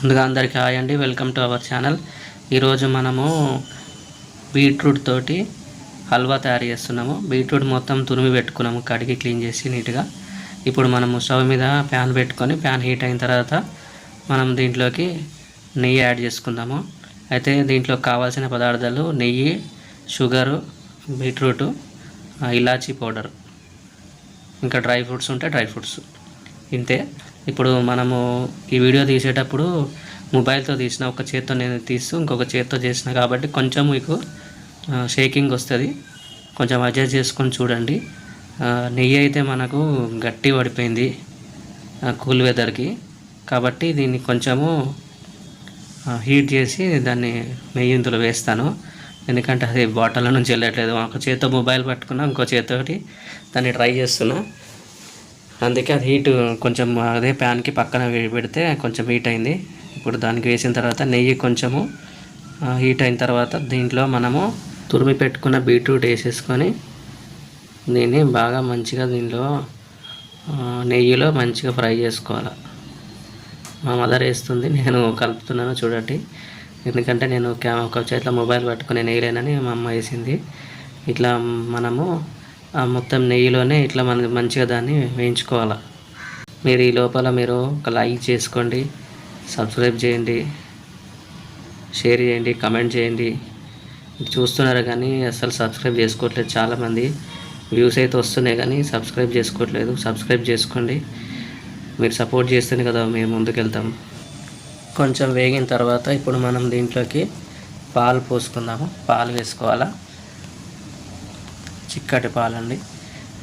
ముందుగా అందరికీ హాయ్ అండి, వెల్కమ్ టు అవర్ ఛానల్. ఈరోజు మనము బీట్రూట్ తోటి హల్వా తయారు చేస్తున్నాము. బీట్రూట్ మొత్తం తురిమి పెట్టుకున్నాము, కడిగి క్లీన్ చేసి నీట్గా. ఇప్పుడు మనము స్టవ్ మీద ప్యాన్ పెట్టుకొని ప్యాన్ హీట్ అయిన తర్వాత మనం దీంట్లోకి నెయ్యి యాడ్ చేసుకుందాము. అయితే దీంట్లో కావాల్సిన పదార్థాలు నెయ్యి, షుగరు, బీట్రూటు, ఇలాచీ పౌడర్, ఇంకా డ్రై ఫ్రూట్స్ ఉంటే డ్రై ఫ్రూట్స్, ఇంతే. ఇప్పుడు మనము ఈ వీడియో తీసేటప్పుడు మొబైల్తో తీసిన, ఒక చేత్తో నేను తీస్తూ ఇంకొక చేత్తో చేసిన కాబట్టి కొంచెం మీకు షేకింగ్ వస్తుంది, కొంచెం అడ్జస్ట్ చేసుకొని చూడండి. నెయ్యి అయితే మనకు గట్టి పడిపోయింది కూల్ వెదర్కి, కాబట్టి దీన్ని కొంచెము హీట్ చేసి దాన్ని నెయ్యి ఇందులో వేస్తాను. ఎందుకంటే అది బాటిల్ నుంచి వెళ్ళట్లేదు. ఒక చేత్తో మొబైల్ పట్టుకున్నా, ఇంకో చేత్తోటి దాన్ని ట్రై చేస్తున్నా, అందుకే అది హీట్ కొంచెం అదే ప్యాన్కి పక్కన పెడితే కొంచెం హీట్ అయింది. ఇప్పుడు దానికి వేసిన తర్వాత నెయ్యి కొంచెము హీట్ అయిన తర్వాత దీంట్లో మనము తురిమి పెట్టుకున్న బీట్రూట్ వేసేసుకొని దీన్ని బాగా మంచిగా దీనిలో నెయ్యిలో మంచిగా ఫ్రై చేసుకోవాలి. మా మదర్ వేస్తుంది, నేను కలుపుతున్నాను చూడండి. ఎందుకంటే నేను ఒక చేతిలో మొబైల్ పట్టుకుని నెయ్యలేనని మా అమ్మ వేసింది. ఇట్లా మనము మొత్తం నెయ్యిలోనే ఇట్లా మనకి మంచిగా దాన్ని వేయించుకోవాలి. మీరు ఈ లోపల మీరు ఒక లైక్ చేసుకోండి, సబ్స్క్రైబ్ చేయండి, షేర్ చేయండి, కమెంట్ చేయండి. చూస్తున్నారు కానీ అసలు సబ్స్క్రైబ్ చేసుకోవట్లేదు చాలామంది. వ్యూస్ అయితే వస్తున్నాయి కానీ సబ్స్క్రైబ్ చేసుకోవట్లేదు. సబ్స్క్రైబ్ చేసుకోండి, మీరు సపోర్ట్ చేస్తేనే కదా మేము ముందుకెళ్తాం. కొంచెం వేగిన తర్వాత ఇప్పుడు మనం దీంట్లోకి పాలు పోసుకుందాము. పాలు వేసుకోవాలా, చిక్కటి పాలండి.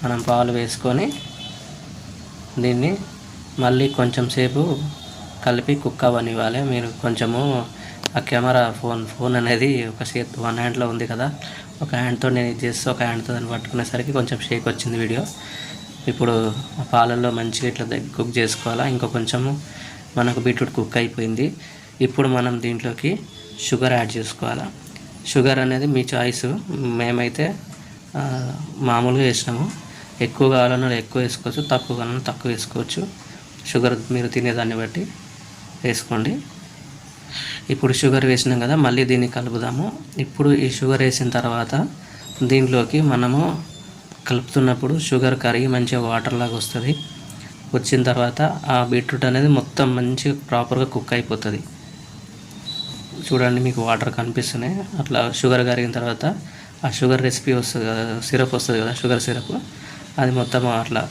మనం పాలు వేసుకొని దీన్ని మళ్ళీ కొంచెం సేపు కలిపి కుక్ అవ్వనివ్వాలి. మీరు కొంచెము ఆ కెమెరా ఫోన్ అనేది ఒక చేతి వన్ హ్యాండ్లో ఉంది కదా, ఒక హ్యాండ్తో నేను ఇది చేస్తే ఒక హ్యాండ్తో దాన్ని పట్టుకునేసరికి కొంచెం షేక్ వచ్చింది వీడియో. ఇప్పుడు ఆ పాలల్లో మంచిగా ఇట్లా కుక్ చేసుకోవాలా. ఇంకా కొంచెము మనకు బీట్రూట్ కుక్ అయిపోయింది. ఇప్పుడు మనం దీంట్లోకి షుగర్ యాడ్ చేసుకోవాలా. షుగర్ అనేది మీ చాయిస్, మేమైతే మామూలుగా వేసినాము. ఎక్కువ కావాలన్నా ఎక్కువ వేసుకోవచ్చు, తక్కువ కావాలన్నా తక్కువ వేసుకోవచ్చు. షుగర్ మీరు తినేదాన్ని బట్టి వేసుకోండి. ఇప్పుడు షుగర్ వేసినాం కదా, మళ్ళీ దీన్ని కలుపుదాము. ఇప్పుడు ఈ షుగర్ వేసిన తర్వాత దీంట్లోకి మనము కలుపుతున్నప్పుడు షుగర్ కరిగి మంచిగా వాటర్ లాగా వస్తుంది. వచ్చిన తర్వాత ఆ బీట్రూట్ అనేది మొత్తం మంచిగా ప్రాపర్గా కుక్ అయిపోతుంది. చూడండి, మీకు వాటర్ కనిపిస్తున్నాయి. అట్లా షుగర్ కరిగిన తర్వాత ఆ షుగర్ రెసిపీ వస్తుంది కదా, సిరప్ వస్తుంది కదా, షుగర్ సిరప్, అది మొత్తం అట్లా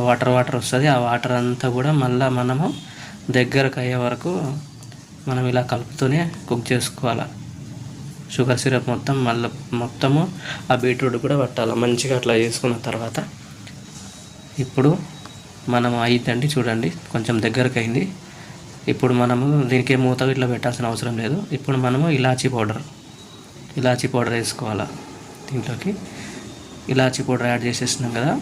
వాటర్ వస్తుంది. ఆ వాటర్ అంతా కూడా మళ్ళీ మనము దగ్గరకు అయ్యే వరకు మనం ఇలా కలుపుతూనే కుక్ చేసుకోవాలి. షుగర్ సిరప్ మొత్తము ఆ బీట్రూట్ కూడా పట్టాలి మంచిగా. అట్లా చేసుకున్న తర్వాత ఇప్పుడు మనము అయిందండి, చూడండి కొంచెం దగ్గరకు అయింది. ఇప్పుడు మనము దీనికి మూత ఇట్లా పెట్టాల్సిన అవసరం లేదు. ఇప్పుడు మనము ఇలాచీ పౌడర్ వేసుకోవాలా. దీంట్లోకి ఇలాచీ పౌడర్ యాడ్ చేసేసినాం కదా.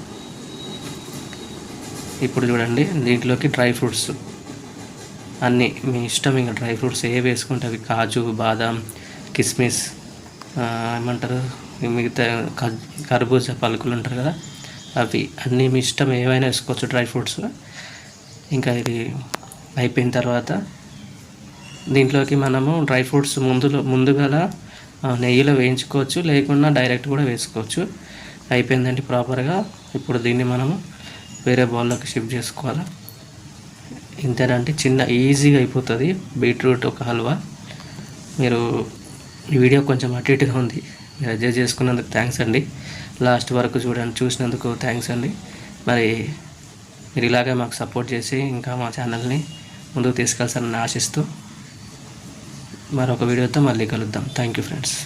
ఇప్పుడు చూడండి, దీంట్లోకి డ్రై ఫ్రూట్స్ అన్నీ మీ ఇష్టం. ఇంకా డ్రై ఫ్రూట్స్ ఏవి వేసుకుంటే అవి కాజు, బాదాం, కిస్మిస్, ఏమంటారు మిగతా కర్బూజా పలుకులు ఉంటారు కదా, అవి అన్నీ మీ ఇష్టం, ఏవైనా వేసుకోవచ్చు డ్రై ఫ్రూట్స్. ఇంకా ఇది అయిపోయిన తర్వాత దీంట్లోకి మనము డ్రై ఫ్రూట్స్ ముందుగా నెయ్యిలో వేయించుకోవచ్చు, లేకుండా డైరెక్ట్ కూడా వేసుకోవచ్చు. అయిపోయిందండి ప్రాపర్గా. ఇప్పుడు దీన్ని మనము వేరే బౌల్లోకి షిఫ్ట్ చేసుకోవాలి. ఇంతేనంటే ఈజీగా అయిపోతుంది బీట్రూట్ ఒక హల్వా. మీరు ఈ వీడియో కొంచెం అటు ఇటుగా ఉంది, మీరు అడ్జస్ట్ చేసుకున్నందుకు థ్యాంక్స్ అండి. లాస్ట్ వరకు చూసినందుకు థ్యాంక్స్ అండి. మరి మీరు ఇలాగే మాకు సపోర్ట్ చేసి ఇంకా మా ఛానల్ని ముందుకు తీసుకెళ్తారని ఆశిస్తూ మరొక వీడియోతో మళ్ళీ కలుద్దాం. Thank you friends.